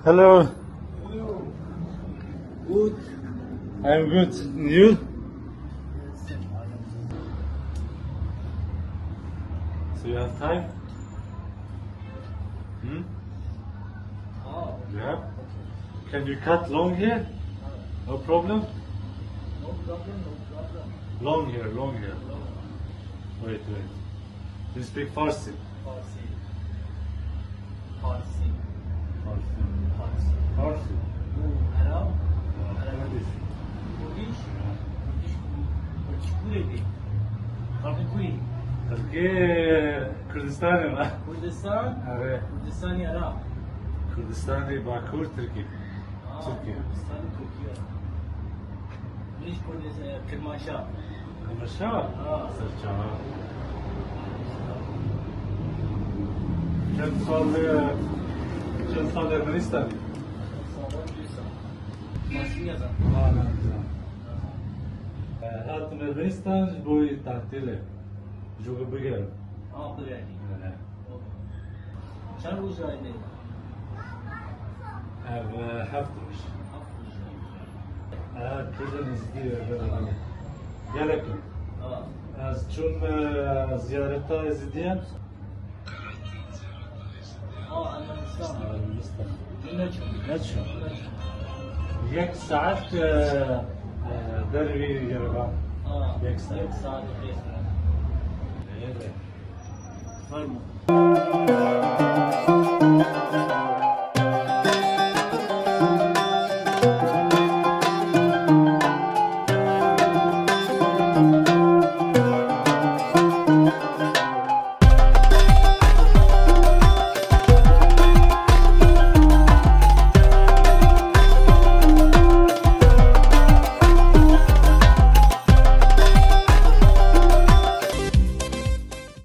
Hello. Hello. Good. I'm good. And you? So you have time? Hmm? Oh. You have? Can you cut long hair? No problem? No problem, no problem. Long hair, long hair. Wait. You speak Farsi? Farsi. Farsi. Farsi. Farsi. Farsi. Arab? Kurdish. Kurdish? Kurdish Kurdi. Farsi Kuri. تركيا كردستاني ما Kurdistan? آره Kurdistani Arab. كردستاني باكور تركي Türkiye. Kurdistani Türkiye. Kurdish Kurdistan Kermanşah. كرمشاه سرچانا چند سال ارمنستانی Sağdan duysan. Masum yazan. هاتم ارمنستان بوی تعطیله جوگه بگیرم Buraya. Çan uzaydı. هفتش کردن ازدی گلکم از چون زیارت ها ازدیم Ermenistan. ارمنستان Ne نشو یک ساعت دروی یربان یک ساعت Yok saat 5 saat. Evet. Var mı?